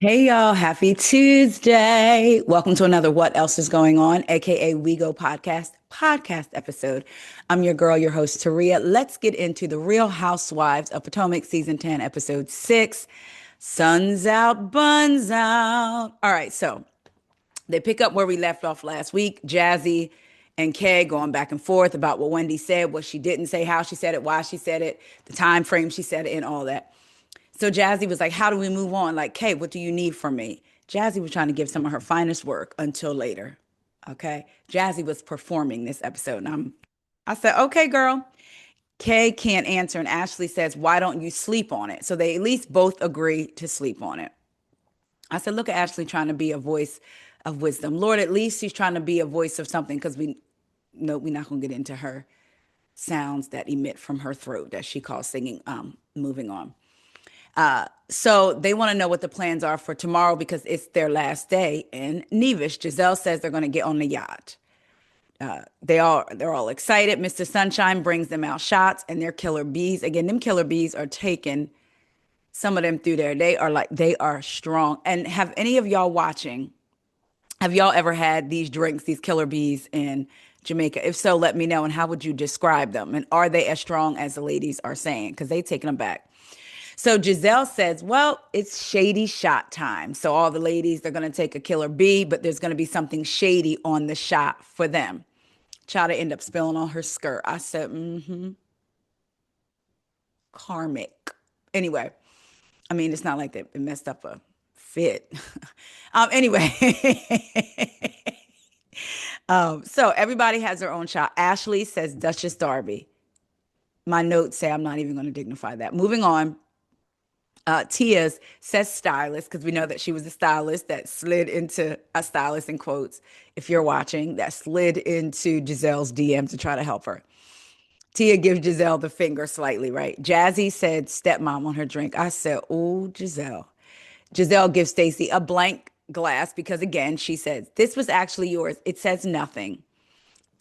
Hey y'all, happy Tuesday. Welcome to another What Else is Going On, aka We Go podcast episode. I'm your girl, your host, Taria. Let's get into the Real Housewives of Potomac season 10, episode 6. Sun's out, buns out. All right, so they pick up where we left off last week. Jazzy and Kay going back and forth about what Wendy said, what she didn't say, how she said it, why she said it, the time frame she said it, and all that. So Jazzy was like, how do we move on? Like, Kay, what do you need from me? Jazzy was trying to give some of her finest work until later. Okay. Jazzy was performing this episode. I said, okay, girl. Kay can't answer. And Ashley says, why don't you sleep on it? So they at least both agree to sleep on it. I said, look at Ashley trying to be a voice of wisdom. Lord, at least she's trying to be a voice of something because we know we're not going to get into her sounds that emit from her throat that she calls singing. Moving on. So they want to know what the plans are for tomorrow because it's their last day in Nevish. Giselle says they're going to get on the yacht. They're all excited. Mr. Sunshine brings them out shots and they're killer bees. Again, them killer bees are taking some of them through there. They are strong. And have any of y'all watching, have y'all ever had these drinks, these killer bees in Jamaica? If so, let me know. And how would you describe them? And are they as strong as the ladies are saying? Because they taking them back. So Giselle says, well, it's shady shot time. So all the ladies, they're going to take a killer bee, but there's going to be something shady on the shot for them. Child to end up spilling on her skirt. I said, karmic. Anyway, I mean, it's not like that it messed up a fit. Anyway, so everybody has their own shot. Ashley says Duchess Darby. My notes say I'm not even going to dignify that. Moving on. Tia's says stylist because we know that she was a stylist that slid into a stylist in quotes. If you're watching, that slid into Giselle's DM to try to help her. Tia gives Giselle the finger slightly, right? Jazzy said stepmom on her drink. I said, oh, Giselle. Giselle gives Stacy a blank glass because again, she says, this was actually yours. It says nothing.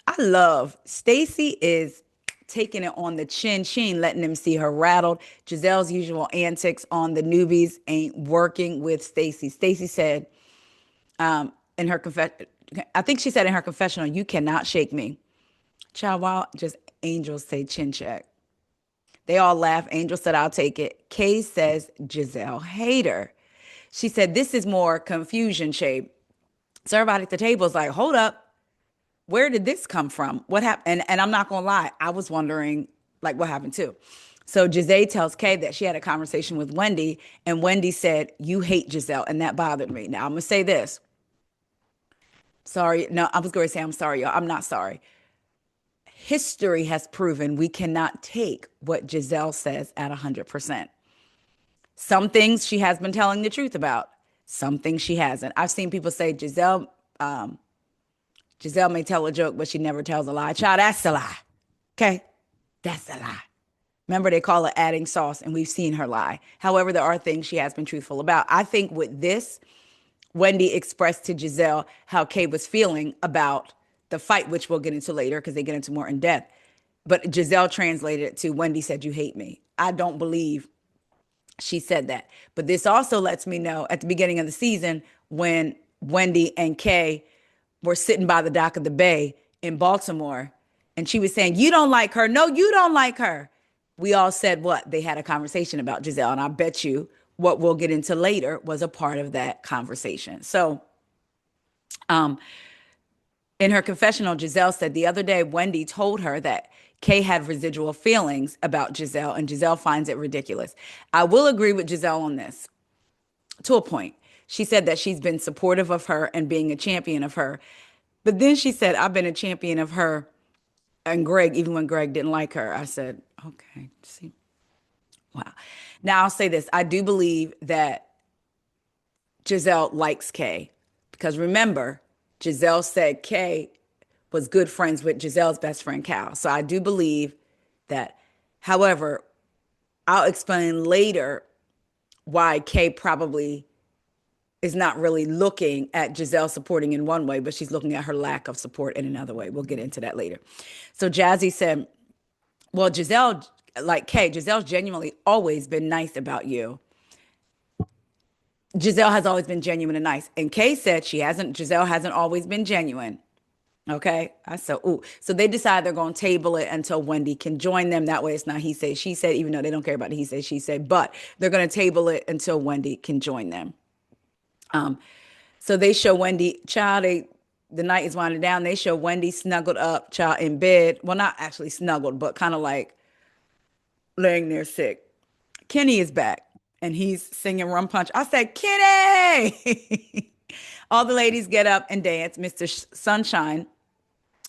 I love Stacy is taking it on the chin. She ain't letting them see her rattled. Giselle's usual antics on the newbies ain't working with Stacy. Stacy said in her confession, I think she said in her confessional, you cannot shake me. Child, while just angels say chin check. They all laugh. Angel said, I'll take it. Kay says, Giselle hater. She said, this is more confusion shape. So everybody at the table is like, hold up. Where did this come from? What happened? And I'm not gonna lie, I was wondering like what happened too. So Giselle tells Kay that she had a conversation with Wendy, and Wendy said, you hate Giselle, and that bothered me. Now I'm gonna say this. Sorry, no, I was going to say I'm sorry, y'all. I'm not sorry. History has proven we cannot take what Giselle says at 100%. Some things she has been telling the truth about, some things she hasn't. I've seen people say Giselle may tell a joke, but she never tells a lie. Child, that's a lie. Okay? That's a lie. Remember, they call it adding sauce, and we've seen her lie. However, there are things she has been truthful about. I think with this, Wendy expressed to Giselle how Kay was feeling about the fight, which we'll get into later because they get into more in depth. But Giselle translated it to Wendy said, you hate me. I don't believe she said that. But this also lets me know at the beginning of the season when Wendy and Kay were sitting by the dock of the bay in Baltimore, and she was saying, you don't like her. No, you don't like her. We all said what? They had a conversation about Giselle, and I bet you what we'll get into later was a part of that conversation. So in her confessional, Giselle said the other day, Wendy told her that Kay had residual feelings about Giselle, and Giselle finds it ridiculous. I will agree with Giselle on this to a point. She said that she's been supportive of her and being a champion of her. But then she said, I've been a champion of her and Greg, even when Greg didn't like her. I said, okay, see. Wow. Now I'll say this. I do believe that Giselle likes Kay because remember, Giselle said Kay was good friends with Giselle's best friend, Cal. So I do believe that. However, I'll explain later why Kay probably is not really looking at Giselle supporting in one way, but she's looking at her lack of support in another way. We'll get into that later. So Jazzy said, well, Giselle, like Kay, Giselle's genuinely always been nice about you. Giselle has always been genuine and nice. And Kay said Giselle hasn't always been genuine. Okay. I said, ooh. So they decide they're going to table it until Wendy can join them. That way it's not he said, she said, even though they don't care about the he said, she said, but they're going to table it until Wendy can join them. So they show Wendy, child, the night is winding down. They show Wendy snuggled up, child, in bed. Well, not actually snuggled, but kind of like laying there sick. Kenny is back and he's singing Rum Punch. I said, Kenny! All the ladies get up and dance. Mr. Sunshine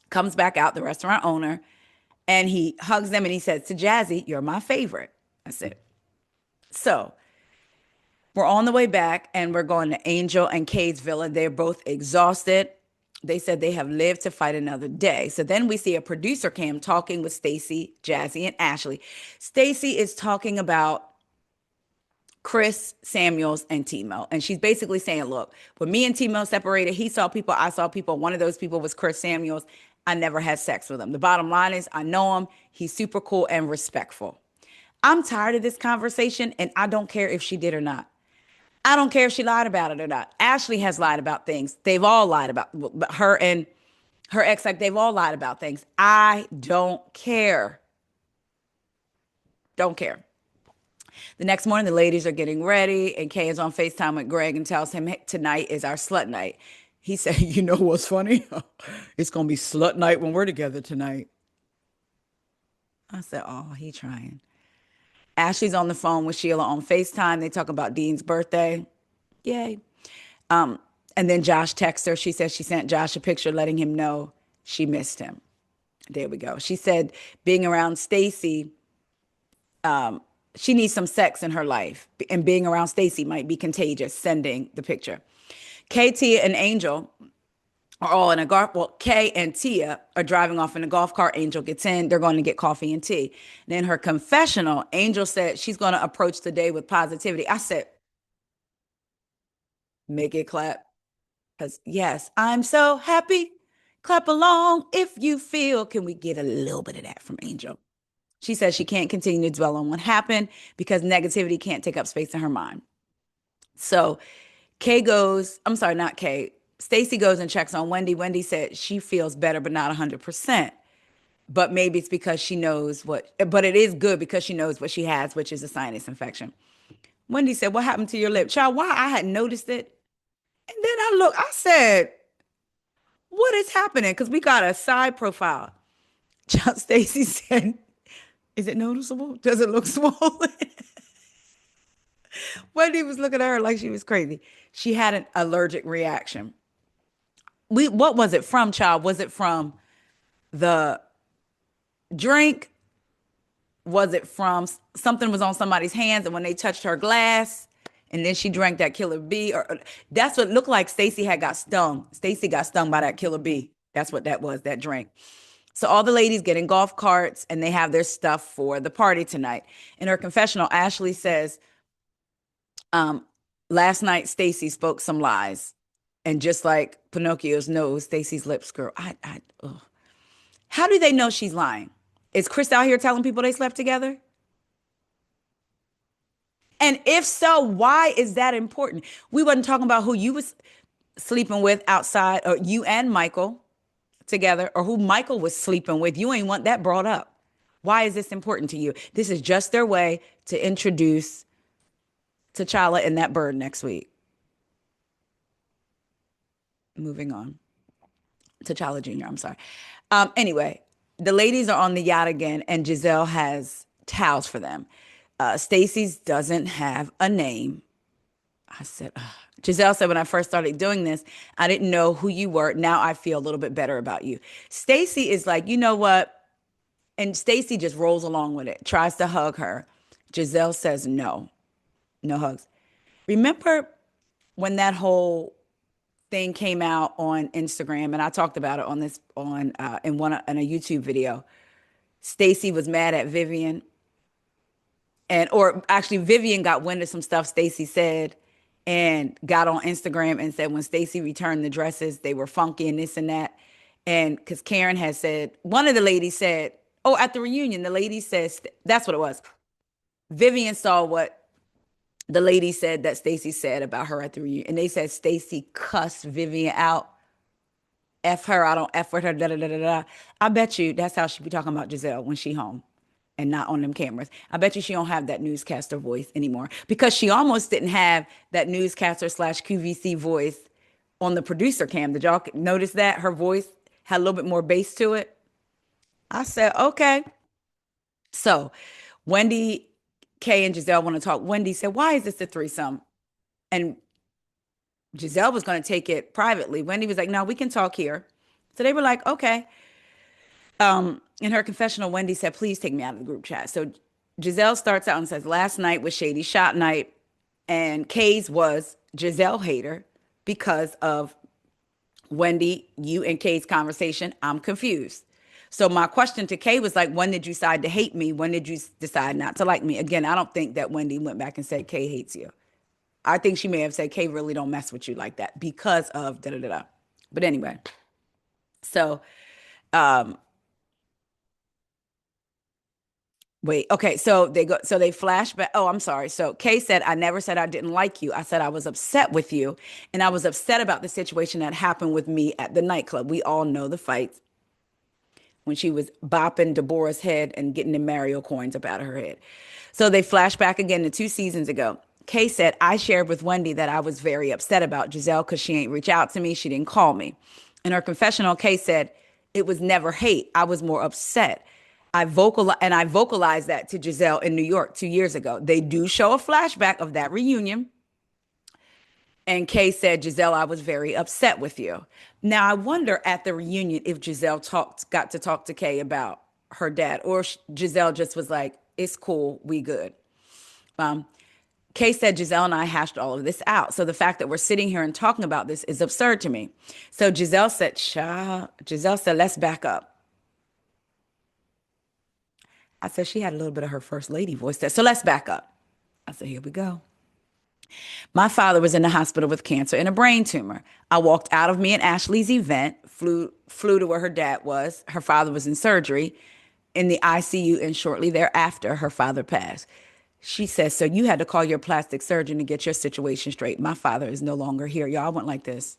comes back out, the restaurant owner, and he hugs them and he says to Jazzy, "You're my favorite." I said, so we're on the way back and we're going to Angel and Kate's villa. They're both exhausted. They said they have lived to fight another day. So then we see a producer cam talking with Stacy, Jazzy, and Ashley. Stacy is talking about Chris Samuels and Timo. And she's basically saying, look, when me and Timo separated, he saw people, I saw people. One of those people was Chris Samuels. I never had sex with him. The bottom line is I know him. He's super cool and respectful. I'm tired of this conversation and I don't care if she did or not. I don't care if she lied about it or not. Ashley has lied about things. They've all lied about her and her ex, like they've all lied about things. I don't care. Don't care. The next morning, the ladies are getting ready, and Kay is on FaceTime with Greg and tells him, hey, tonight is our slut night. He said, you know what's funny? It's going to be slut night when we're together tonight. I said, oh, he trying. Ashley's on the phone with Sheila on FaceTime. They talk about Dean's birthday. Yay. And then Josh texts her. She says she sent Josh a picture letting him know she missed him. There we go. She said being around Stacy, she needs some sex in her life. And being around Stacy might be contagious, sending the picture. KT and Angel are all in a golf. Well, Kay and Tia are driving off in a golf cart. Angel gets in. They're going to get coffee and tea. And in her confessional, Angel said she's going to approach the day with positivity. I said, make it clap. Because, yes, I'm so happy. Clap along if you feel. Can we get a little bit of that from Angel? She says she can't continue to dwell on what happened because negativity can't take up space in her mind. So Kay goes, I'm sorry, not Kay. Stacy goes and checks on Wendy. Wendy said she feels better, but not 100%. But maybe it's because she knows but it is good because she knows what she has, which is a sinus infection. Wendy said, what happened to your lip? Child, why I hadn't noticed it. And then I said, what is happening? Because we got a side profile. Child, Stacy said, is it noticeable? Does it look swollen? Wendy was looking at her like she was crazy. She had an allergic reaction. What was it from, child? Was it from the drink? Was it from something was on somebody's hands and when they touched her glass and then she drank that killer bee? Or that's what it looked like. Stacy had got stung. Stacy got stung by that killer bee. That's what that was, that drink. So all the ladies get in golf carts and they have their stuff for the party tonight. In her confessional, Ashley says, last night Stacy spoke some lies. And just like Pinocchio's nose, Stacy's lips, girl. Ugh. How do they know she's lying? Is Chris out here telling people they slept together? And if so, why is that important? We wasn't talking about who you was sleeping with outside, or you and Michael together, or who Michael was sleeping with. You ain't want that brought up. Why is this important to you? This is just their way to introduce T'Challa and that bird next week. Moving on. T'Challa Jr., I'm sorry. Anyway, the ladies are on the yacht again, and Giselle has towels for them. Stacy's doesn't have a name. I said, ugh. Giselle said, when I first started doing this, I didn't know who you were. Now I feel a little bit better about you. Stacy is like, you know what? And Stacy just rolls along with it, tries to hug her. Giselle says, no, no hugs. Remember when that whole thing came out on Instagram, and I talked about it in a YouTube video. Stacy was mad at Vivian, or actually Vivian got wind of some stuff Stacy said, and got on Instagram and said when Stacy returned the dresses, they were funky and this and that. And because Karen had said, one of the ladies said, oh, at the reunion, the lady says that's what it was. Vivian saw what the lady said that Stacey said about her at the reunion. And they said Stacey cussed Vivian out. F her, I don't F with her, da da da da da. I bet you that's how she be talking about Giselle when she home and not on them cameras. I bet you she don't have that newscaster voice anymore because she almost didn't have that newscaster slash QVC voice on the producer cam. Did y'all notice that? Her voice had a little bit more bass to it. I said, okay. So Wendy, Kay, and Giselle want to talk. Wendy said, why is this a threesome? And Giselle was going to take it privately. Wendy was like, no, we can talk here. So they were like, okay. In her confessional, Wendy said, please take me out of the group chat. So Giselle starts out and says, last night was Shady Shot Night. And Kay's was Giselle hater because of Wendy, you and Kay's conversation. I'm confused. So my question to Kay was like, when did you decide to hate me? When did you decide not to like me? Again, I don't think that Wendy went back and said Kay hates you. I think she may have said Kay really don't mess with you like that because of da da da da. But anyway, so wait, okay, so they flash back. Oh, I'm sorry. So Kay said, I never said I didn't like you. I said I was upset with you. And I was upset about the situation that happened with me at the nightclub. We all know the fights when she was bopping Deborah's head and getting the Mario coins up out of her head. So they flash back again to 2 seasons ago. Kay said, I shared with Wendy that I was very upset about Giselle because she ain't reach out to me. She didn't call me. In her confessional, Kay said, it was never hate. I was more upset. I vocalized that to Giselle in New York 2 years ago. They do show a flashback of that reunion. And Kay said, Giselle, I was very upset with you. Now I wonder at the reunion if Giselle got to talk to Kay about her dad, or Giselle just was like, it's cool, we good. Kay said Giselle and I hashed all of this out. So the fact that we're sitting here and talking about this is absurd to me. So Giselle said, let's back up. I said she had a little bit of her first lady voice there. So let's back up. I said, here we go. My father was in the hospital with cancer and a brain tumor. I walked out of me and Ashley's event, flew to where her dad was. Her father was in surgery in the ICU, and shortly thereafter, her father passed. She says, so you had to call your plastic surgeon to get your situation straight. My father is no longer here. Y'all, I went like this.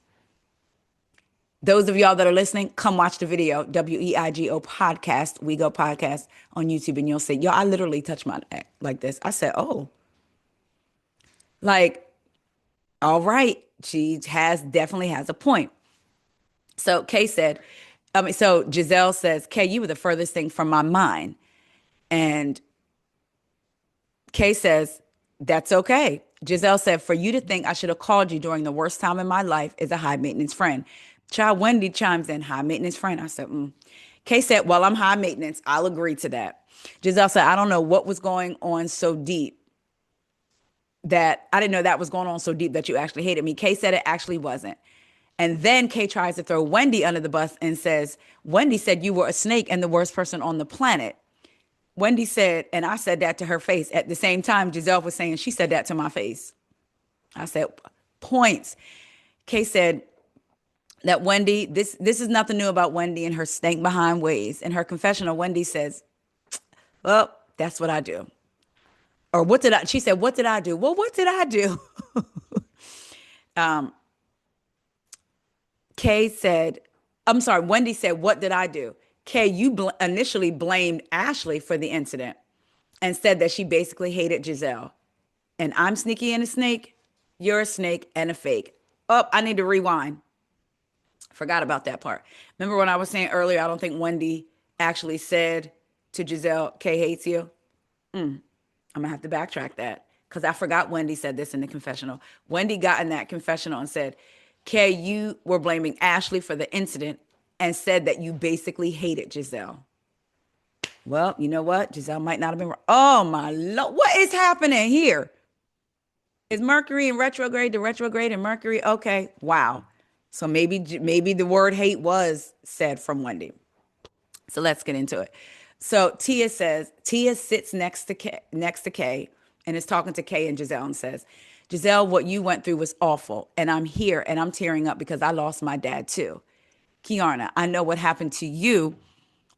Those of y'all that are listening, come watch the video, WEIGO podcast, We Go podcast on YouTube, and you'll see, y'all, I literally touched my neck like this. I said, oh, like, all right, she definitely has a point. So Kay said, so Giselle says, Kay, you were the furthest thing from my mind. And Kay says, that's okay. Giselle said, for you to think I should have called you during the worst time in my life is a high maintenance friend. Child Wendy chimes in, high maintenance friend. I said, Kay said, well, I'm high maintenance. I'll agree to that. Giselle said, I don't know what was going on so deep that I didn't know that was going on so deep that you actually hated me. Kay said it actually wasn't. And then Kay tries to throw Wendy under the bus and says, Wendy said you were a snake and the worst person on the planet. Wendy said, and I said that to her face. At the same time, Giselle was saying she said that to my face. I said, points. Kay said that Wendy, this is nothing new about Wendy and her stank behind ways. In her confessional, Wendy says, well, that's what I do. Or she said, what did I do? Well, what did I do? Kay said, I'm sorry, Wendy said, what did I do? Kay, you initially blamed Ashley for the incident and said that she basically hated Giselle. And I'm sneaky and a snake. You're a snake and a fake. Oh, I need to rewind. Forgot about that part. Remember when I was saying earlier, I don't think Wendy actually said to Giselle, Kay hates you? I'm going to have to backtrack that because I forgot Wendy said this in the confessional. Wendy got in that confessional and said, Kay, you were blaming Ashley for the incident and said that you basically hated Giselle. Well, you know what? Giselle might not have been wrong. Oh, my Lord. What is happening here? Is Mercury in retrograde to retrograde in Mercury? Okay. Wow. So maybe the word hate was said from Wendy. So let's get into it. So Tia sits next to Kay and is talking to Kay and Giselle and says, Giselle, what you went through was awful. And I'm here and I'm tearing up because I lost my dad too. Kiarna, I know what happened to you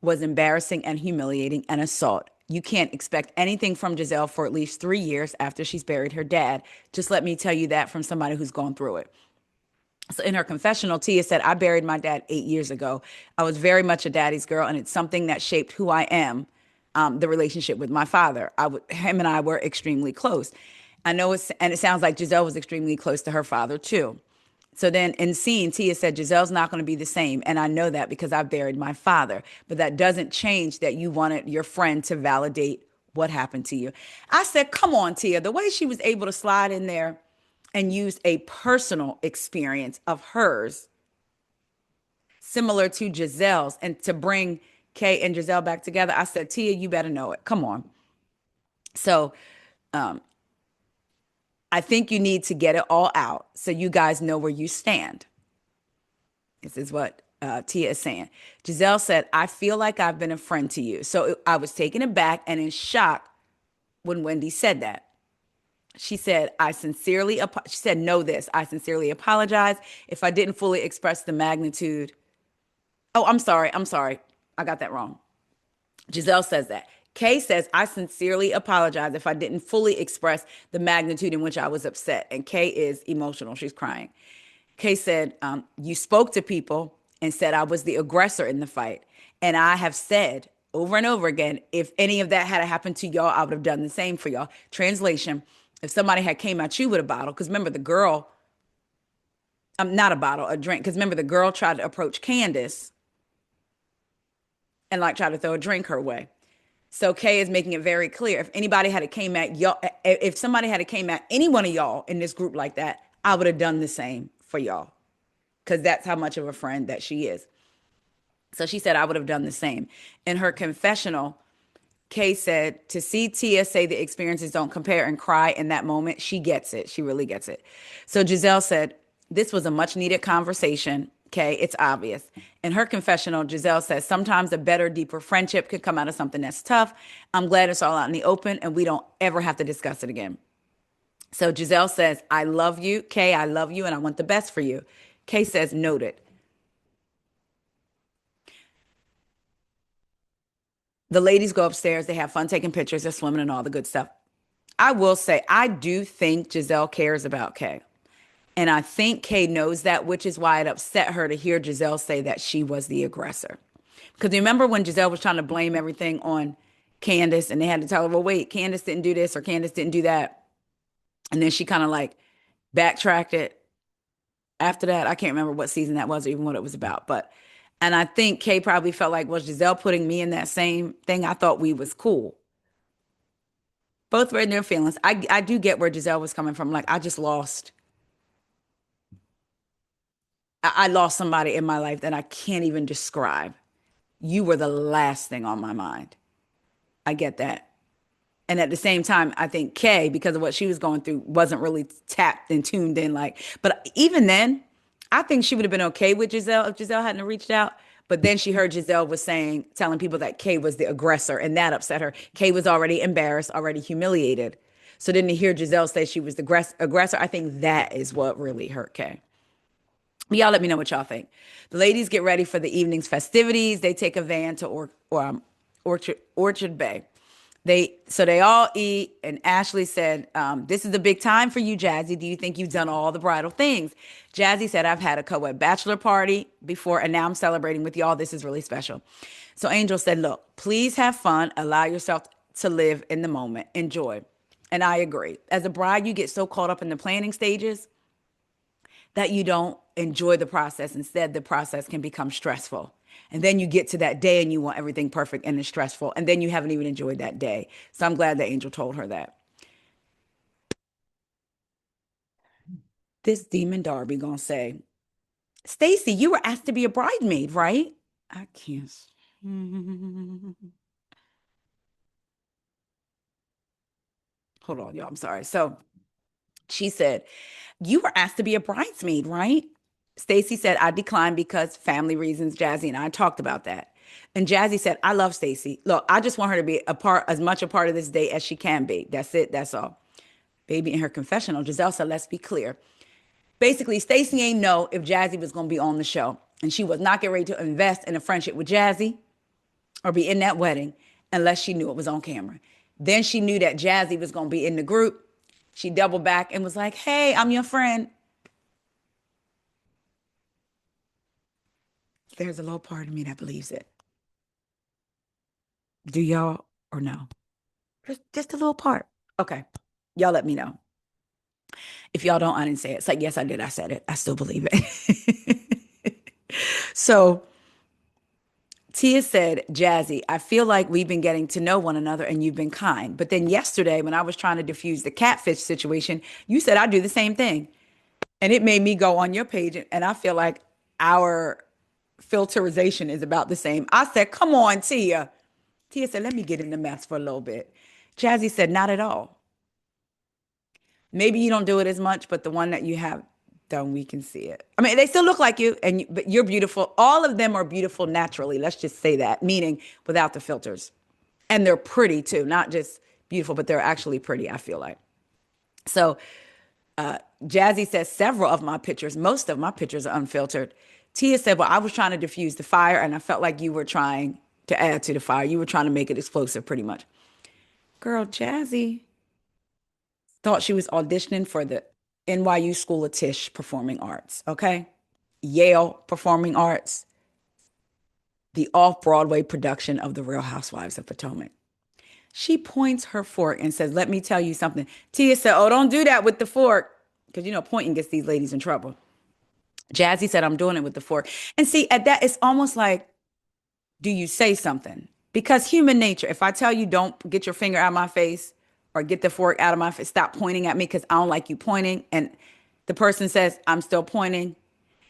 was embarrassing and humiliating and assault. You can't expect anything from Giselle for at least 3 years after she's buried her dad. Just let me tell you that from somebody who's gone through it. So in her confessional, Tia said, I buried my dad 8 years ago. I was very much a daddy's girl, and it's something that shaped who I am, the relationship with my father. Him and I were extremely close. I know and it sounds like Giselle was extremely close to her father too. So then in scene, Tia said, Giselle's not going to be the same. And I know that because I buried my father. But that doesn't change that you wanted your friend to validate what happened to you. I said, come on, Tia. The way she was able to slide in there and use a personal experience of hers, similar to Giselle's, and to bring Kay and Giselle back together, I said, Tia, you better know it. Come on. So I think you need to get it all out so you guys know where you stand. This is what Tia is saying. Giselle said, I feel like I've been a friend to you. So I was taken aback and in shock when Wendy said that. She said, she said, know this, I sincerely apologize if I didn't fully express the magnitude. Oh, I'm sorry. I got that wrong. Giselle says that. Kay says, I sincerely apologize if I didn't fully express the magnitude in which I was upset. And Kay is emotional. She's crying. Kay said, you spoke to people and said I was the aggressor in the fight. And I have said over and over again, if any of that had happened to y'all, I would have done the same for y'all. Translation, if somebody had came at you with a bottle, because remember the girl, not a bottle, a drink, because remember the girl tried to approach Candace and like try to throw a drink her way. So Kay is making it very clear. If anybody had came at y'all, if somebody had came at any one of y'all in this group like that, I would have done the same for y'all. Because that's how much of a friend that she is. So she said, I would have done the same. In her confessional, Kay said, to see Tia say the experiences don't compare and cry in that moment, she gets it. She really gets it. So Giselle said, this was a much needed conversation. Kay, it's obvious. In her confessional, Giselle says, sometimes a better, deeper friendship could come out of something that's tough. I'm glad it's all out in the open and we don't ever have to discuss it again. So Giselle says, I love you. Kay, I love you and I want the best for you. Kay says, noted. The ladies go upstairs. They have fun taking pictures. They're swimming and all the good stuff. I will say, I do think Giselle cares about Kay. And I think Kay knows that, which is why it upset her to hear Giselle say that she was the aggressor. Because remember when Giselle was trying to blame everything on Candace and they had to tell her, well, wait, Candace didn't do this or Candace didn't do that. And then she kind of like backtracked it after that. I can't remember what season that was or even what it was about. And I think Kay probably felt like, was Giselle putting me in that same thing? I thought we was cool. Both were in their feelings. I do get where Giselle was coming from. Like, I lost somebody in my life that I can't even describe. You were the last thing on my mind. I get that. And at the same time, I think Kay, because of what she was going through, wasn't really tapped and tuned in. But even then, I think she would have been okay with Giselle if Giselle hadn't reached out. But then she heard Giselle was telling people that Kay was the aggressor, and that upset her. Kay was already embarrassed, already humiliated. So then to hear Giselle say she was the aggressor, I think that is what really hurt Kay. Y'all let me know what y'all think. The ladies get ready for the evening's festivities. They take a van to Orchard Bay. They all eat, and Ashley said, this is a big time for you, Jazzy. Do you think you've done all the bridal things? Jazzy said, I've had a co-ed bachelor party before, and now I'm celebrating with y'all. This is really special. So Angel said, look, please have fun. Allow yourself to live in the moment. Enjoy. And I agree. As a bride, you get so caught up in the planning stages that you don't enjoy the process. Instead, the process can become stressful. And then you get to that day and you want everything perfect and it's stressful. And then you haven't even enjoyed that day. So I'm glad that Angel told her that. This demon Darby gonna say, Stacy, you were asked to be a bridesmaid, right? I can't. Hold on, y'all. I'm sorry. So she said, you were asked to be a bridesmaid, right? Stacy said, I declined because family reasons. Jazzy and I talked about that. And Jazzy said, I love Stacy. Look, I just want her to be as much a part of this day as she can be. That's it. That's all. Baby, in her confessional, Giselle said, let's be clear. Basically, Stacy ain't know if Jazzy was going to be on the show. And she was not getting ready to invest in a friendship with Jazzy or be in that wedding unless she knew it was on camera. Then she knew that Jazzy was going to be in the group. She doubled back and was like, hey, I'm your friend. There's a little part of me that believes it. Do y'all or no? Just a little part. Okay. Y'all let me know. If y'all don't, I didn't say it. It's like, yes, I did. I said it. I still believe it. So Tia said, Jazzy, I feel like we've been getting to know one another and you've been kind. But then yesterday, when I was trying to diffuse the catfish situation, you said I do the same thing. And it made me go on your page. And I feel like our filterization is about the same. I said, come on, Tia. Tia said, let me get in the mess for a little bit. Jazzy said, not at all. Maybe you don't do it as much, but the one that you have done, we can see it. I mean, they still look like you, but you're beautiful. All of them are beautiful naturally. Let's just say that, meaning without the filters. And they're pretty too, not just beautiful, but they're actually pretty, I feel like. So Jazzy says several of my pictures, most of my pictures are unfiltered. Tia said, well, I was trying to diffuse the fire and I felt like you were trying to add to the fire. You were trying to make it explosive pretty much. Girl, Jazzy thought she was auditioning for the NYU School of Tisch Performing Arts, okay? Yale Performing Arts, the off Broadway production of The Real Housewives of Potomac. She points her fork and says, let me tell you something. Tia said, oh, don't do that with the fork. Because, pointing gets these ladies in trouble. Jazzy said, I'm doing it with the fork. And see, at that, it's almost like, do you say something? Because human nature, if I tell you don't get your finger out of my face or get the fork out of my face, stop pointing at me because I don't like you pointing. And the person says, I'm still pointing.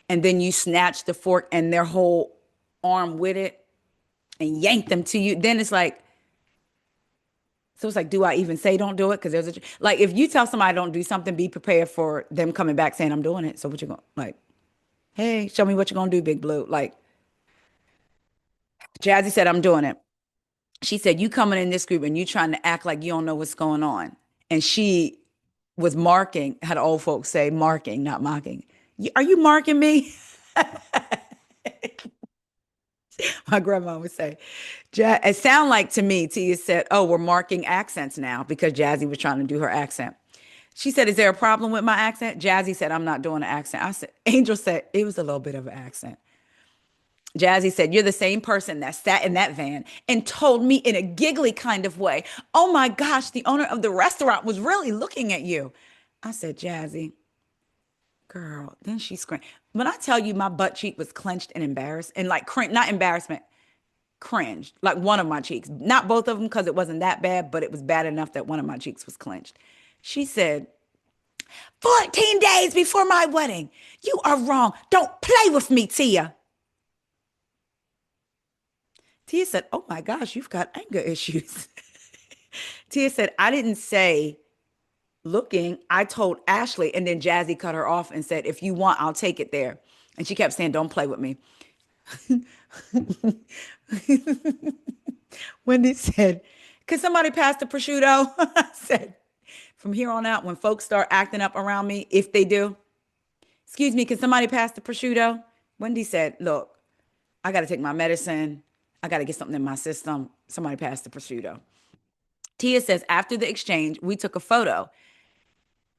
And then you snatch the fork and their whole arm with it and yank them to you. Then it's like, so it's like, do I even say don't do it? Because like, if you tell somebody don't do something, be prepared for them coming back saying I'm doing it. So what you going like, hey, show me what you're going to do, big blue. Like Jazzy said, I'm doing it. She said, you coming in this group and you trying to act like you don't know what's going on. And she was marking, had old folks say marking, not mocking. Are you marking me? My grandma would say, it sounded like to me, Tia said, oh, we're marking accents now because Jazzy was trying to do her accent. She said, is there a problem with my accent? Jazzy said, I'm not doing an accent. I said, Angel said, it was a little bit of an accent. Jazzy said, you're the same person that sat in that van and told me in a giggly kind of way, oh my gosh, the owner of the restaurant was really looking at you. I said, Jazzy, girl. Then she screamed. When I tell you my butt cheek was clenched and embarrassed and like not embarrassment, cringed. Like one of my cheeks. Not both of them because it wasn't that bad, but it was bad enough that one of my cheeks was clenched. She said, 14 days before my wedding. You are wrong. Don't play with me, Tia. Tia said, oh my gosh, you've got anger issues. Tia said, I didn't say looking. I told Ashley, and then Jazzy cut her off and said, if you want, I'll take it there. And she kept saying, don't play with me. Wendy said, could somebody pass the prosciutto? I said, from here on out, when folks start acting up around me, if they do, excuse me, can somebody pass the prosciutto? Wendy said, look, I got to take my medicine. I got to get something in my system. Somebody pass the prosciutto. Tia says, after the exchange, we took a photo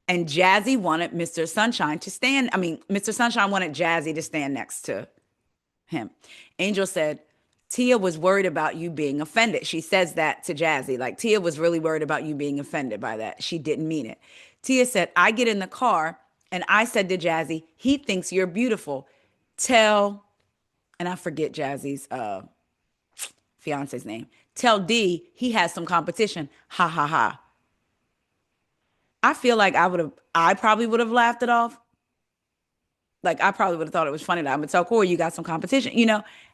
and Jazzy wanted Mr. Sunshine to stand. I mean, Mr. Sunshine wanted Jazzy to stand next to him. Angel said, Tia was worried about you being offended. She says that to Jazzy. Like, Tia was really worried about you being offended by that. She didn't mean it. Tia said, I get in the car and I said to Jazzy, he thinks you're beautiful. Tell, and I forget Jazzy's fiance's name. Tell D he has some competition. Ha ha ha. I feel like I probably would have laughed it off. Like I probably would have thought it was funny that I'm gonna tell Corey you got some competition.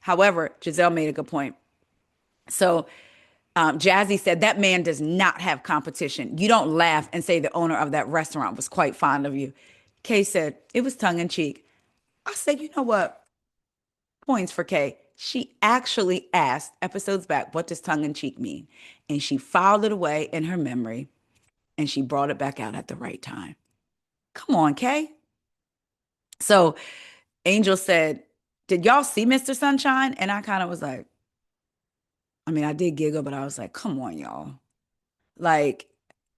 However, Giselle made a good point. So Jazzy said that man does not have competition. You don't laugh and say the owner of that restaurant was quite fond of you. Kay said it was tongue in cheek. I said, you know what? Points for Kay. She actually asked episodes back, what does tongue in cheek mean? And she filed it away in her memory and she brought it back out at the right time. Come on, Kay. So Angel said, did y'all see Mr. Sunshine? And I kind of was like, I mean, I did giggle, but I was like, come on, y'all. Like,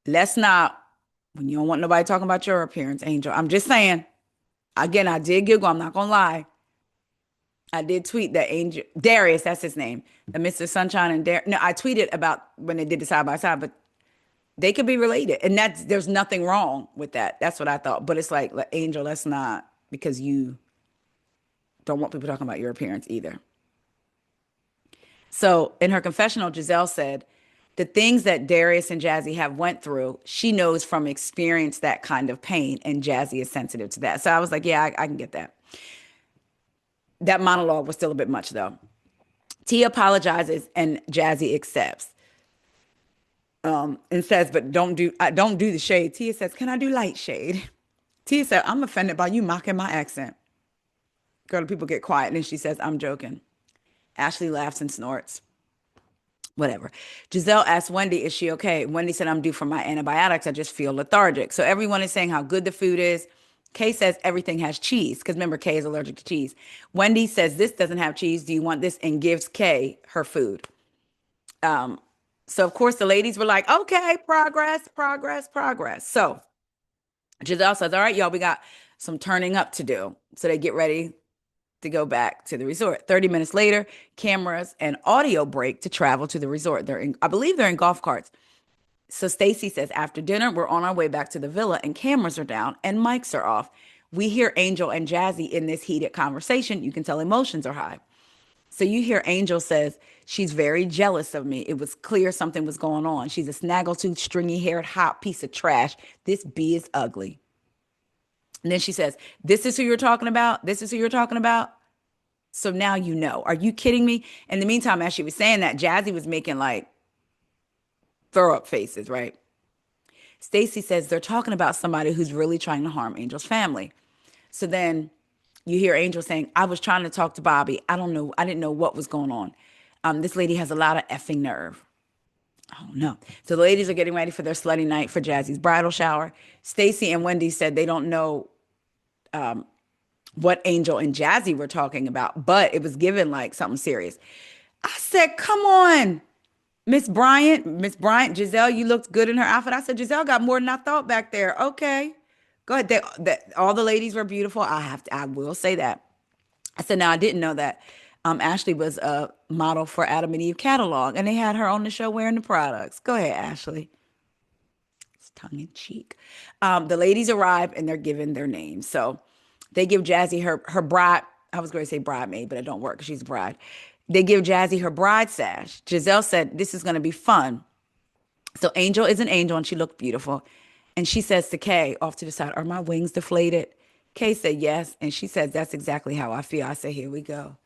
let's not, when you don't want nobody talking about your appearance, Angel. I'm just saying, again, I did giggle. I'm not going to lie. I did tweet that Angel, Darius, that's his name, the Mr. Sunshine and Darius. No, I tweeted about when they did the side by side, but they could be related. And there's nothing wrong with that. That's what I thought. But it's like, Angel, let's not, because you don't want people talking about your appearance either. So in her confessional, Giselle said, the things that Darius and Jazzy have went through, she knows from experience that kind of pain, and Jazzy is sensitive to that. So I was like, yeah, I can get that. That monologue was still a bit much, though. T apologizes and Jazzy accepts and says, but don't do the shade. Tia says, can I do light shade? Tia said, I'm offended by you mocking my accent. Girl, the people get quiet, and then she says, I'm joking. Ashley laughs and snorts. Whatever. Giselle asked Wendy, is she okay? Wendy said, I'm due for my antibiotics. I just feel lethargic. So everyone is saying how good the food is. Kay says everything has cheese because remember, Kay is allergic to cheese. Wendy says this doesn't have cheese. Do you want this? And gives Kay her food. So of course the ladies were like, okay, progress, progress, progress. So Giselle says, all right, y'all, we got some turning up to do. So they get ready to go back to the resort. 30 minutes later, cameras and audio break to travel to the resort. I believe they're in golf carts. So Stacy says, after dinner, we're on our way back to the villa and cameras are down and mics are off. We hear Angel and Jazzy in this heated conversation. You can tell emotions are high. So you hear Angel says, she's very jealous of me. It was clear something was going on. She's a snaggletooth, stringy-haired, hot piece of trash. This bee is ugly. And then she says, this is who you're talking about? This is who you're talking about? So now you know. Are you kidding me? In the meantime, as she was saying that, Jazzy was making like throw up faces, right? Stacy says they're talking about somebody who's really trying to harm Angel's family. So then you hear Angel saying, I was trying to talk to Bobby. I don't know. I didn't know what was going on. This lady has a lot of effing nerve. Oh no. So the ladies are getting ready for their slutty night for Jazzy's bridal shower. Stacy and Wendy said they don't know what Angel and Jazzy were talking about, but it was given like something serious. I said, come on, Miss Bryant, Giselle, you looked good in her outfit. I said, Giselle got more than I thought back there. Okay. Go ahead. All the ladies were beautiful. I will say that. I said, now I didn't know that Ashley was a model for Adam and Eve catalog, and they had her on the show wearing the products. Go ahead, Ashley. It's tongue in cheek. The ladies arrive and they're given their names. So they give Jazzy her bride. I was going to say bridemaid, but it don't work because she's a bride. They give Jazzy her bride sash. Giselle said, this is going to be fun. So Angel is an angel and she looked beautiful. And she says to Kay off to the side, are my wings deflated? Kay said yes. And she says, that's exactly how I feel. I said, here we go.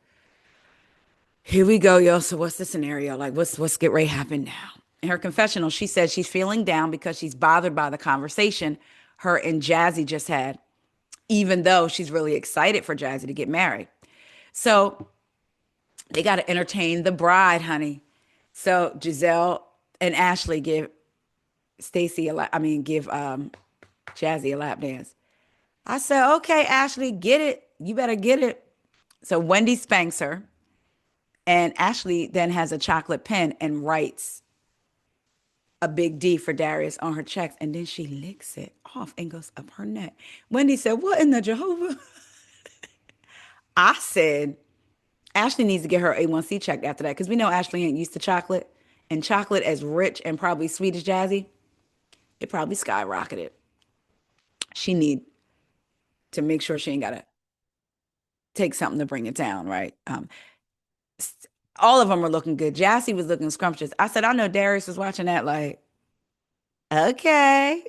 Here we go, yo. So what's the scenario? Like, what's get ready to happen now? In her confessional, she says she's feeling down because she's bothered by the conversation her and Jazzy just had, even though she's really excited for Jazzy to get married. So they got to entertain the bride, honey. So Giselle and Ashley give Jazzy a lap dance. I said, okay, Ashley, get it. You better get it. So Wendy spanks her. And Ashley then has a chocolate pen and writes a big D for Darius on her checks. And then she licks it off and goes up her neck. Wendy said, what in the Jehovah? I said, Ashley needs to get her A1C checked after that because we know Ashley ain't used to chocolate. And chocolate as rich and probably sweet as Jazzy, it probably skyrocketed. She need to make sure she ain't got to take something to bring it down, right? All of them were looking good. Jassy was looking scrumptious. I said, I know Darius was watching that like, okay.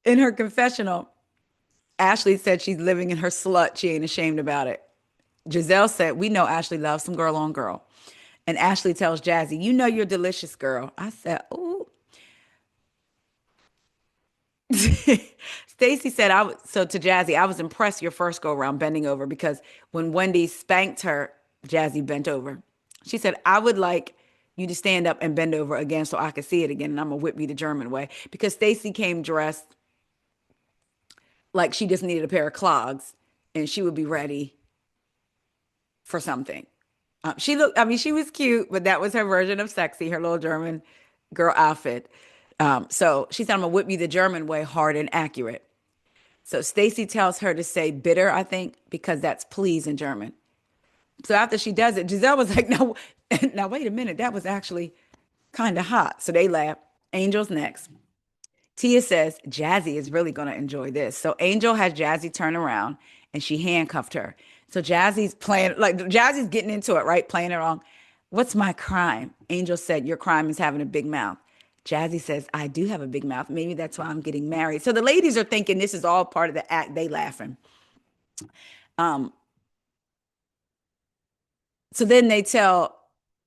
In her confessional, Ashley said she's living in her slut. She ain't ashamed about it. Giselle said, we know Ashley loves some girl on girl. And Ashley tells Jazzy, you know you're delicious, girl. I said, ooh. Stacy said, so to Jazzy, I was impressed your first go around bending over because when Wendy spanked her, Jazzy bent over. She said, I would like you to stand up and bend over again so I could see it again. And I'm going to whip you the German way because Stacy came dressed like she just needed a pair of clogs and she would be ready for something. She looked, I mean, she was cute, but that was her version of sexy, her little German girl outfit. So she said, I'm gonna whip you the German way, hard and accurate. So Stacy tells her to say bitter, I think, because that's please in German. So after she does it, Giselle was like, no, now wait a minute, that was actually kind of hot. So they laugh. Angel's next. Tia says Jazzy is really going to enjoy this. So Angel has Jazzy turn around and she handcuffed her. So Jazzy's playing, like Jazzy's getting into it, right? Playing it wrong. What's my crime? Angel said, your crime is having a big mouth. Jazzy says, I do have a big mouth. Maybe that's why I'm getting married. So the ladies are thinking this is all part of the act. They laughing. Um, so then they tell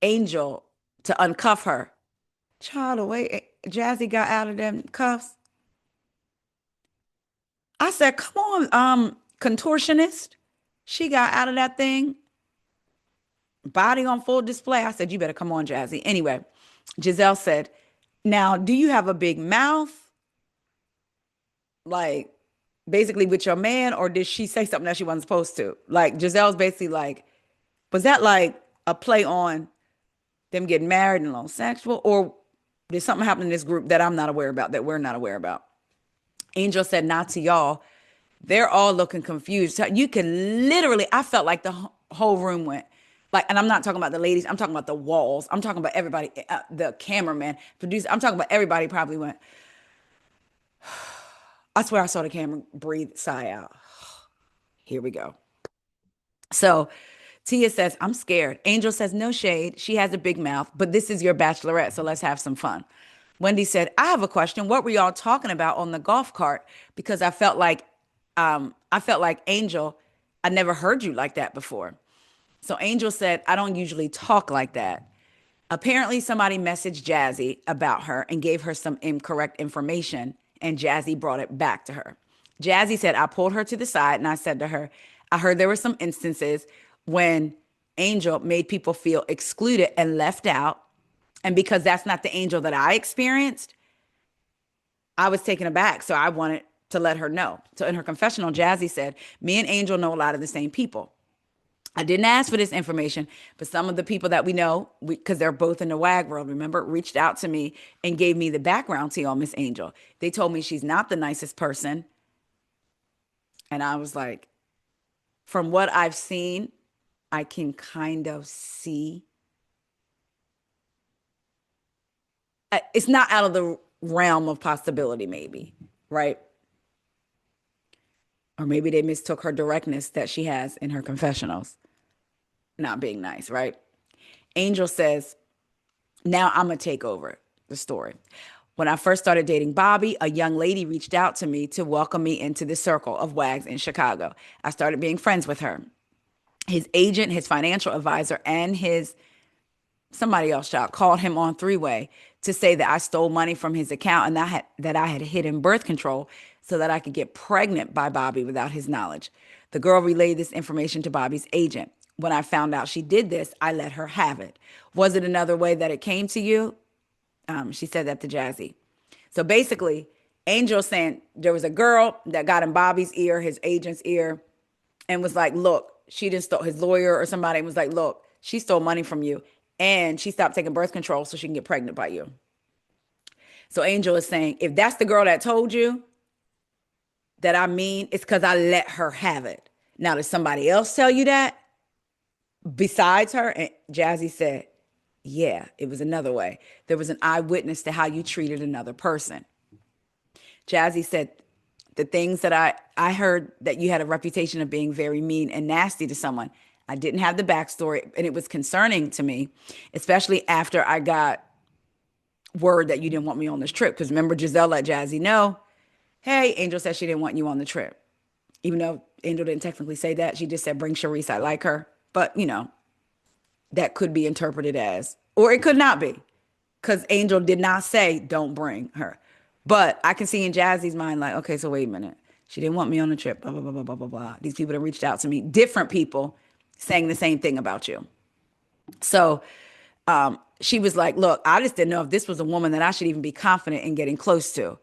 Angel to uncuff her. Child, the way Jazzy got out of them cuffs, I said, come on, contortionist. She got out of that thing, body on full display. I said, you better come on, Jazzy. Anyway, Giselle said, now, do you have a big mouth? Like, basically with your man, or did she say something that she wasn't supposed to? Like, Giselle's basically like, was that like a play on them getting married and a little sexual? Or did something happen in this group that I'm not aware about, that we're not aware about? Angel said, not to y'all. They're all looking confused. You can literally, I felt like the whole room went like, and I'm not talking about the ladies. I'm talking about the walls. I'm talking about everybody, the cameraman, producer. I'm talking about everybody probably went, I swear I saw the camera breathe, sigh out. Here we go. So Tia says, I'm scared. Angel says, no shade. She has a big mouth, but this is your bachelorette, so let's have some fun. Wendy said, I have a question. What were y'all talking about on the golf cart? Because I felt like Angel, I never heard you like that before. So Angel said, I don't usually talk like that. Apparently, somebody messaged Jazzy about her and gave her some incorrect information, and Jazzy brought it back to her. Jazzy said, I pulled her to the side and I said to her, I heard there were some instances when Angel made people feel excluded and left out. And because that's not the Angel that I experienced, I was taken aback. So I wanted to let her know. So in her confessional, Jazzy said, me and Angel know a lot of the same people. I didn't ask for this information, but some of the people that we know, because they're both in the WAG world, remember, reached out to me and gave me the background tea on Miss Angel. They told me she's not the nicest person. And I was like, from what I've seen, I can kind of see. It's not out of the realm of possibility, maybe, right? Or maybe they mistook her directness that she has in her confessionals, not being nice, right? Angel says, now I'm going to take over the story. When I first started dating Bobby, a young lady reached out to me to welcome me into the circle of WAGs in Chicago. I started being friends with her. His agent, his financial advisor, and his somebody else child called him on three-way to say that I stole money from his account and that I had hidden birth control so that I could get pregnant by Bobby without his knowledge. The girl relayed this information to Bobby's agent. When I found out she did this, I let her have it. Was it another way that it came to you? She said that to Jazzy. So basically, Angel saying there was a girl that got in Bobby's ear, his agent's ear, and was like, look, she didn't stole his lawyer or somebody was like, look, she stole money from you and she stopped taking birth control so she can get pregnant by you. So Angel is saying, if that's the girl that told you that I mean, it's because I let her have it. Now, does somebody else tell you that besides her? And Jazzy said, yeah, it was another way. There was an eyewitness to how you treated another person. Jazzy said, the things that I heard that you had a reputation of being very mean and nasty to someone. I didn't have the backstory, and it was concerning to me, especially after I got word that you didn't want me on this trip. Because remember, Giselle let Jazzy know, hey, Angel said she didn't want you on the trip. Even though Angel didn't technically say that, she just said, bring Sharice, I like her. But, that could be interpreted as, or it could not be, because Angel did not say, don't bring her. But I can see in Jazzy's mind, like, okay, so wait a minute. She didn't want me on the trip, blah, blah, blah, blah, blah, blah, blah. These people that reached out to me, different people saying the same thing about you. So she was like, look, I just didn't know if this was a woman that I should even be confident in getting close to.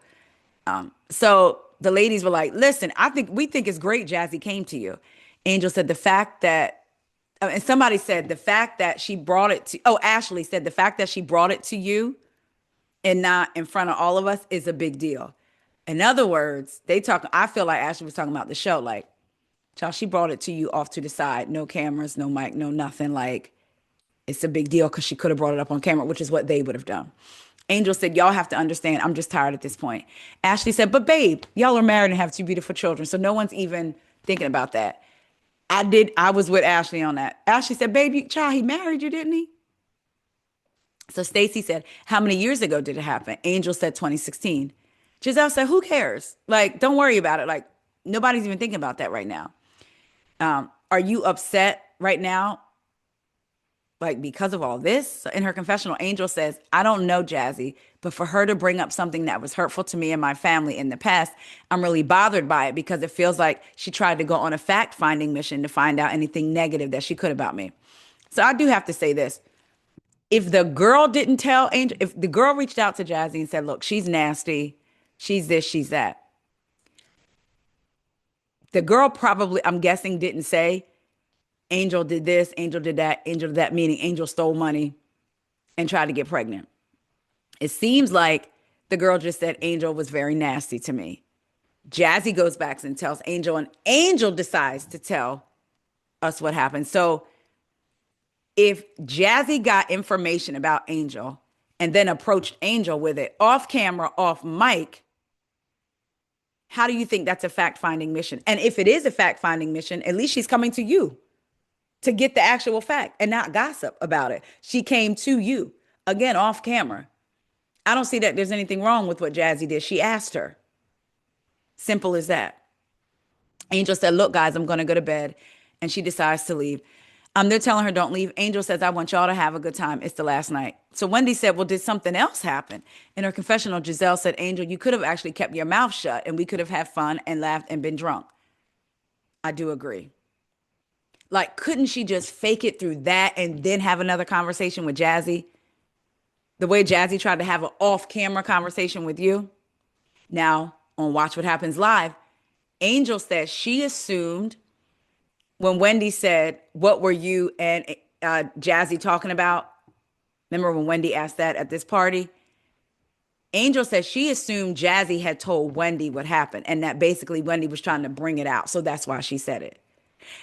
So the ladies were like, listen, we think it's great Jazzy came to you. Angel said the fact that And somebody said the fact that she brought it to, oh, Ashley said the fact that she brought it to you and not in front of all of us is a big deal. In other words, I feel like Ashley was talking about the show. Like, child, she brought it to you off to the side. No cameras, no mic, no nothing. Like, it's a big deal because she could have brought it up on camera, which is what they would have done. Angel said, y'all have to understand, I'm just tired at this point. Ashley said, but babe, y'all are married and have two beautiful children. So no one's even thinking about that. I was with Ashley on that. Ashley said, baby, child, he married you, didn't he? So Stacy said, how many years ago did it happen? Angel said 2016. Giselle said, who cares? Like, don't worry about it. Like, nobody's even thinking about that right now. Are you upset right now? Like, because of all this? So in her confessional, Angel says, I don't know Jazzy, but for her to bring up something that was hurtful to me and my family in the past, I'm really bothered by it because it feels like she tried to go on a fact-finding mission to find out anything negative that she could about me. So I do have to say this. If the girl didn't tell Angel, if the girl reached out to Jazzy and said, look, she's nasty, she's this, she's that, the girl probably, I'm guessing, didn't say, Angel did this, Angel did that, Angel did that, meaning Angel stole money and tried to get pregnant. It seems like the girl just said Angel was very nasty to me. Jazzy goes back and tells Angel, and Angel decides to tell us what happened. So if Jazzy got information about Angel and then approached Angel with it off camera, off mic, how do you think that's a fact-finding mission? And if it is a fact-finding mission, at least she's coming to you to get the actual fact and not gossip about it. She came to you, again, off camera. I don't see that there's anything wrong with what Jazzy did. She asked her. Simple as that. Angel said, look, guys, I'm going to go to bed. And she decides to leave. They're telling her, don't leave. Angel says, I want y'all to have a good time. It's the last night. So Wendy said, well, did something else happen? In her confessional, Giselle said, Angel, you could have actually kept your mouth shut and we could have had fun and laughed and been drunk. I do agree. Like, couldn't she just fake it through that and then have another conversation with Jazzy? The way Jazzy tried to have an off-camera conversation with you? Now, on Watch What Happens Live, Angel said she assumed when Wendy said, what were you and Jazzy talking about? Remember when Wendy asked that at this party? Angel said she assumed Jazzy had told Wendy what happened and that basically Wendy was trying to bring it out. So that's why she said it.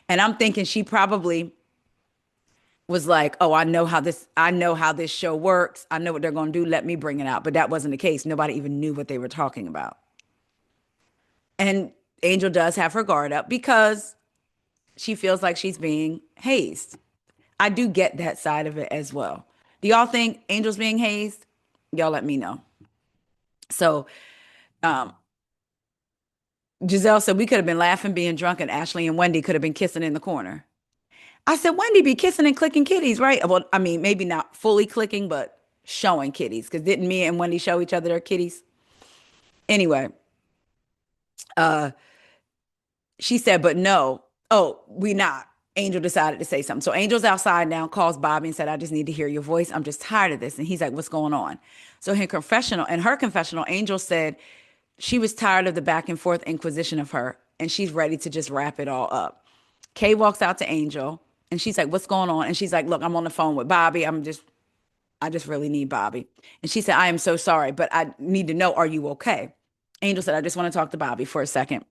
And I'm thinking she probably was like, oh, I know how this show works. I know what they're going to do. Let me bring it out. But that wasn't the case. Nobody even knew what they were talking about. And Angel does have her guard up because she feels like she's being hazed. I do get that side of it as well. Do y'all think Angel's being hazed? Y'all let me know. So Giselle said we could have been laughing, being drunk, and Ashley and Wendy could have been kissing in the corner. I said, Wendy be kissing and clicking kitties, right? Well, I mean, maybe not fully clicking, but showing kitties. Because didn't me and Wendy show each other their kitties? Anyway, she said, but no. Oh, we not. Angel decided to say something. So Angel's outside now, calls Bobby and said, I just need to hear your voice. I'm just tired of this. And he's like, what's going on? So in her confessional, Angel said she was tired of the back and forth inquisition of her. And she's ready to just wrap it all up. Kay walks out to Angel and she's like, what's going on? And she's like, look, I'm on the phone with Bobby. I just really need Bobby. And she said, I am so sorry, but I need to know, are you okay? Angel said, I just want to talk to Bobby for a second.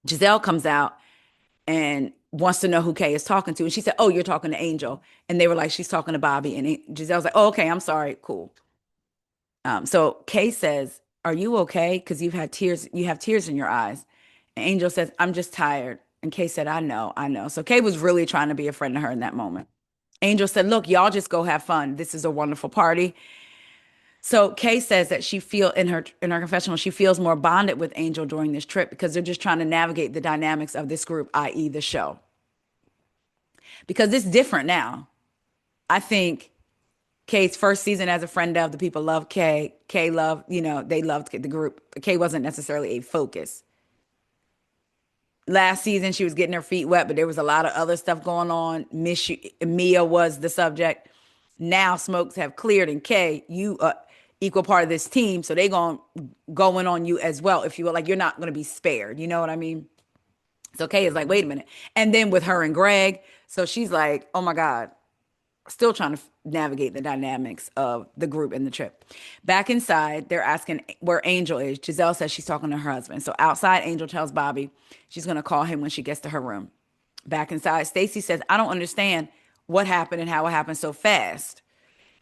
Giselle comes out and wants to know who Kay is talking to. And she said, oh, you're talking to Angel. And they were like, she's talking to Bobby. And Giselle's like, oh, okay, I'm sorry. Cool. So Kay says, are you okay? Because you have tears in your eyes. And Angel says, I'm just tired. And Kay said, I know. So Kay was really trying to be a friend to her in that moment. Angel said, look, y'all just go have fun. This is a wonderful party. So Kay says that she feel in her confessional, she feels more bonded with Angel during this trip because they're just trying to navigate the dynamics of this group, i.e. the show. Because it's different now. I think Kay's first season as a friend of, the people love Kay. Kay loved, they loved the group. Kay wasn't necessarily a focus. Last season, she was getting her feet wet, but there was a lot of other stuff going on. Mia was the subject. Now smokes have cleared, and Kay, you equal part of this team, so they going on you as well. If you will, like, you're not going to be spared. You know what I mean? So Kay is like, wait a minute. And then with her and Greg, so she's like, oh my God, still trying to navigate the dynamics of the group and the trip. Back inside, they're asking where Angel is. Giselle says she's talking to her husband. So outside, Angel tells Bobby she's going to call him when she gets to her room. Back inside, Stacy says, I don't understand what happened and how it happened so fast.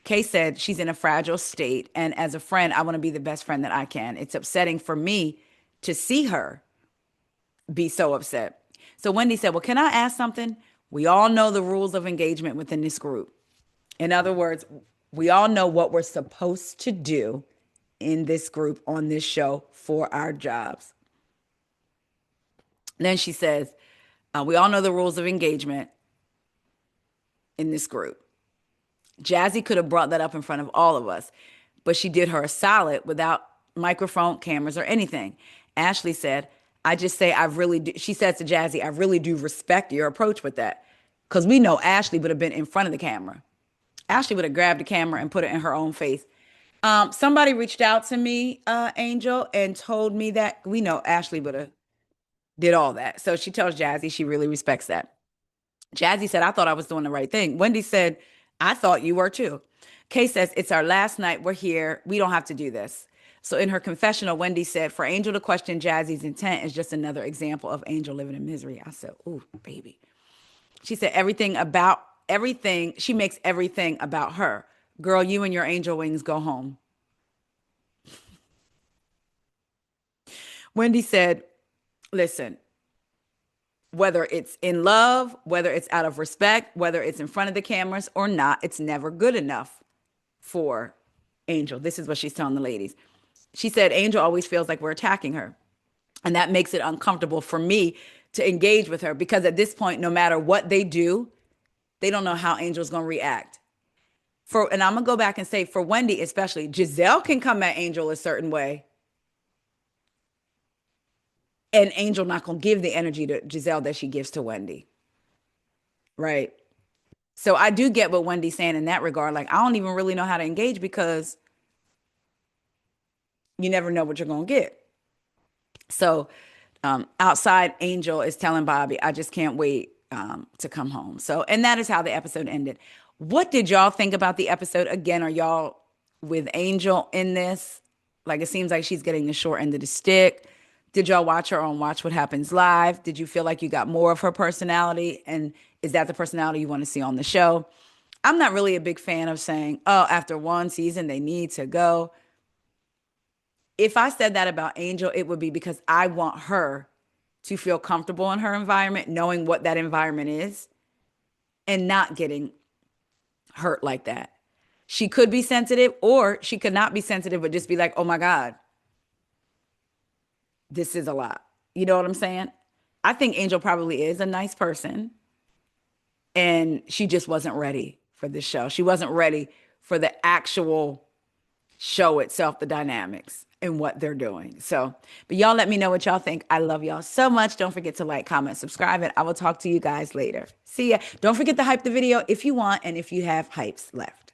Kay said she's in a fragile state. And as a friend, I want to be the best friend that I can. It's upsetting for me to see her be so upset. So Wendy said, well, can I ask something? We all know the rules of engagement within this group. In other words, we all know what we're supposed to do in this group on this show for our jobs. Then she says, we all know the rules of engagement in this group. Jazzy could have brought that up in front of all of us, but she did her a solid without microphone, cameras, or anything. Ashley said, I just say I really do. She said to Jazzy, I really do respect your approach with that. Because we know Ashley would have been in front of the camera. Ashley would have grabbed the camera and put it in her own face. Somebody reached out to me, Angel, and told me that we know Ashley would have did all that. So she tells Jazzy she really respects that. Jazzy said, I thought I was doing the right thing. Wendy said, I thought you were too. Kay says, it's our last night. We're here. We don't have to do this. So in her confessional, Wendy said, for Angel to question Jazzy's intent is just another example of Angel living in misery. I said, ooh, baby. She said, she makes everything about her. Girl, you and your angel wings go home. Wendy said, listen, whether it's in love, whether it's out of respect, whether it's in front of the cameras or not, it's never good enough for Angel. This is what she's telling the ladies. She said, Angel always feels like we're attacking her. And that makes it uncomfortable for me to engage with her because at this point, no matter what they do, they don't know how Angel's going to react. And I'm going to go back and say for Wendy, especially, Giselle can come at Angel a certain way. And Angel not going to give the energy to Giselle that she gives to Wendy. Right? So I do get what Wendy's saying in that regard. Like, I don't even really know how to engage because you never know what you're going to get. So outside, Angel is telling Bobby, I just can't wait to come home. So, and that is how the episode ended. What did y'all think about the episode? Again, are y'all with Angel in this? Like, it seems like she's getting the short end of the stick. Did y'all watch her on Watch What Happens Live? Did you feel like you got more of her personality? And is that the personality you want to see on the show? I'm not really a big fan of saying, oh, after one season, they need to go. If I said that about Angel, it would be because I want her to feel comfortable in her environment, knowing what that environment is, and not getting hurt like that. She could be sensitive, or she could not be sensitive, but just be like, oh my God, this is a lot. You know what I'm saying? I think Angel probably is a nice person, and she just wasn't ready for this show. She wasn't ready for the actual show itself, the dynamics and what they're doing. So, but y'all let me know what y'all think. I love y'all so much. Don't forget to like, comment, subscribe, and I will talk to you guys later. See ya. Don't forget to hype the video if you want and if you have hypes left.